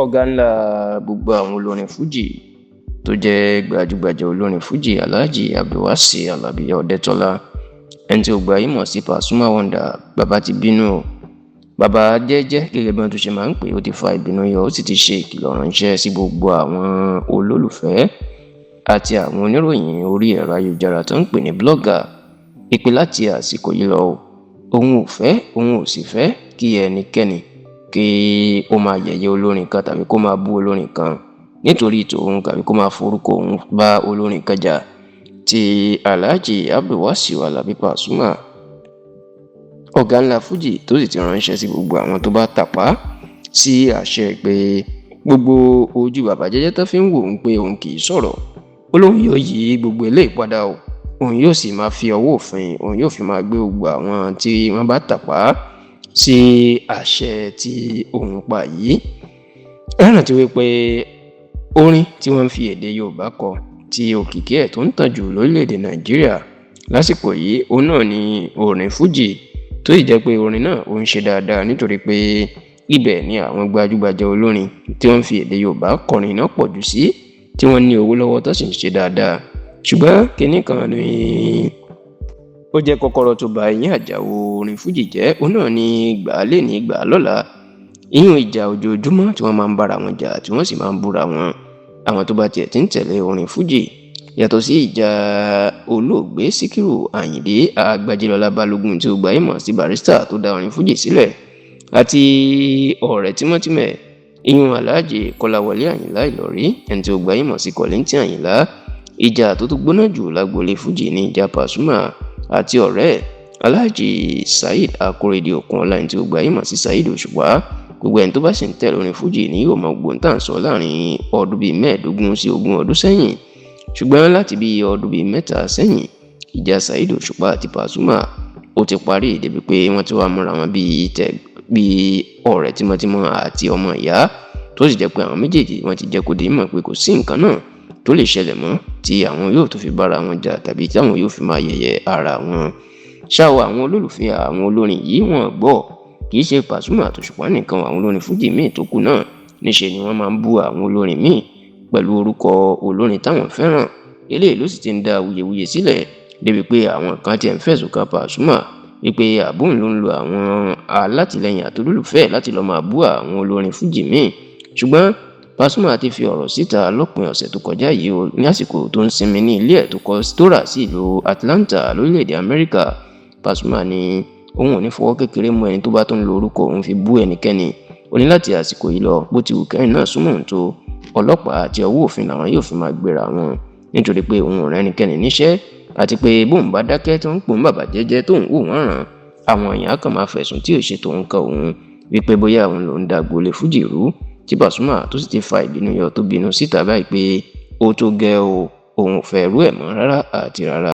ọ̀gá ńlá gbogbo àwọn olórin fújì tó jẹ́ gbajúgbajà olórin fújì Alhaji Abdulwasiu Alabi Ọdẹ́tọ́lá ẹni tí ó gba yìí mọ̀ sí Pasuma Wonder bàbá ti bínú o. Bàbá jẹ́jẹ́ gẹ́gẹ́ bí wọ́n tún ṣe máa ń pè ó ti fa ìbínú yọ, ó sì ti ṣe ìkìlọ̀ ránṣẹ́ sí gbogbo àwọn olólùfẹ́ àti àwọn oníròyìn orí ẹ̀rọ ayélujára tó ń pè ní blogger ìpè láti àsìkò yìí lọ òun ò fẹ́ òun ò sì fẹ́ kí ẹnikẹ́ni kí ó máa yẹ̀yẹ́ olórin kan tàbí kó máa bú olórin kan nítorí tòun tàbí kó máa forúkọ òun bá olórin kan jà. Ti Alhaji Abdulwasiu Alabi Pasuma ọ̀gá ńlá fújì tó sì ti ránṣẹ́ sí gbogbo àwọn tó bá tàpá sí àṣẹ pé gbogbo ojú bàbá jẹ́jẹ́ tó fi ń wò ó pé òun kì í sọ̀rọ̀ ó lóun yóò yí gbogbo eléyìí padà o, òun yóò sì máa fi ọwọ́ òfin òun yóò fi máa gbé gbogbo àwọn tí wọ́n bá tàpá sí àṣẹ tí òun pa yìí. ẹ̀ràn ti wí pé orin tí wọ́n fi èdè Yorùbá kọ tí òkìkí ẹ̀ tó ń tàn jù lórílẹ̀‐èdè Nàìjíríà lásìkò yìí òun náà ni orin fújì tó sì jẹ́ pé orin náà ó ń ṣe dáadáa nítorí pé ibẹ̀ ni àwọn gbajúgbajà olórin tí wọ́n fi èdè Yorùbá kọrin náà pọ̀ jù sí tí wọ́n ní owó lọ́wọ́ tó sì ń ṣe dáadáa. ṣùgbọ́n kinní kan ni ó jẹ́ kọ́kọ́rọ́ tó ba ìyẹn àjàwò orin fújì jẹ́ òun náà ni gbà á lé ní gbà á lọ́la ìyún ìjà ojoojúmọ́ tí wọ́n máa ń bára wọn jà tí wọ́n sì máa ń búra wọn àwọn tó bá tiẹ̀ ti ń tẹ̀lé orin fújì yàtọ̀ sí ìjà olóògbé Síkírù Àyìndé Àgbájélọlá Balógun tí ó gba ìmọ̀ sí Barrister tó dá orin fújì sílẹ̀ àti ọ̀rẹ́ tímọ́tímọ́ ìyún Alhaji Kọ́láwọlé Àyìnlá Ìlọrí ẹni tí ó gba ìmọ̀ sí Kollington Àyìnlá. Ìjà tó tún gbóná jù lágboolé fújì ní ìjà Pasuma àti ọ̀rẹ́ Alhaji Saheed Akorede Okunola ẹni tí ó gba ìmọ̀ sí Saheed Òṣùpá. Gbogbo ẹni tó bá sì ń tẹ̀lé orin fújì ní yóò mọ gbóǹtà sọ láàrin ọdún bíi 15 sí 20 ọdún sẹ́yìn. ṣùgbọ́n láti bí ọdún bíi 3 sẹ́yìn ìjà Saheed Òṣùpá àti Pasuma ó ti parí débi pé wọ́n ti wá múra wọn bíi ọ̀rẹ́ tímọ́tímọ́ àti ọmọ ìyá tó sì jẹ́ pé àwọn méjèèjì wọ́n ti jẹ́ kó di mọ̀ pé kò sí nǹkan náà tó lè ṣẹlẹ̀ mọ́ tí àwọn yóò tó fi bára wọn jà tàbí tí àwọn yóò fi máa yẹ̀yẹ́ ara wọn. ṣáwọ àwọn olólùfẹ́ àwọn olórin yìí wọ́n gbọ́ kì í ṣe Pasuma àtòṣùpá nìkan àwọn olórin fújì míì tó kù náà níṣe ni wọ́n máa ń bú àwọn olórin míì pẹ̀lú orúkọ olórin táwọn fẹ́ràn. eléyìí ló sì ti ń dá awuyewuye sílẹ̀ débi pé àwọn kan tiẹ̀ ń fẹ̀sùn kàn Pasuma wípé àbóhùn ló ń lo àwọn alátìlẹyìn àtolólùfẹ́ láti lọ́ọ́ máa bú àwọn olórin fújì míì. ṣùgbọ́n Pasuma ti fi ọ̀rọ̀ síta lópin ọ̀sẹ̀ tó kọjá yìí o ní àsìkò tó ń sinmi ní ilé ẹ̀ tó rà sí ìlú Atlanta lórílẹ̀‐èdè Amẹ́ríkà. Pasuma ní òun ò ní fọwọ́ kékeré mú ẹni tó bá tó ń lo orúkọ òun fi bú ẹnikẹ́ni. ó ní láti àsìkò yìí lọ bó ti wù kẹ́rin náà súnmọ́ òun tó ọlọ́pàá àti ọwọ́ òfin làwọn yóò fi máa gbéra wọn nítorí pé òun ò rán ẹnikẹ́ni níṣẹ́ àti pé bóun bá dákẹ́ tó ń pòun bàbá jẹ́jẹ́ tóun wò wọ́n ràn àwọn èèyàn kan máa fẹ̀sùn tí ò ṣe tòun kan òun wípé bóyá òun lòún da agboolé fújì rú tí Pasuma tó sì ti fa ìbínú yọ tó bínú síta báyìí pé ó tó gẹ́ o òun ò fẹ́ rú ẹ̀ mọ́ rárá àti rárá.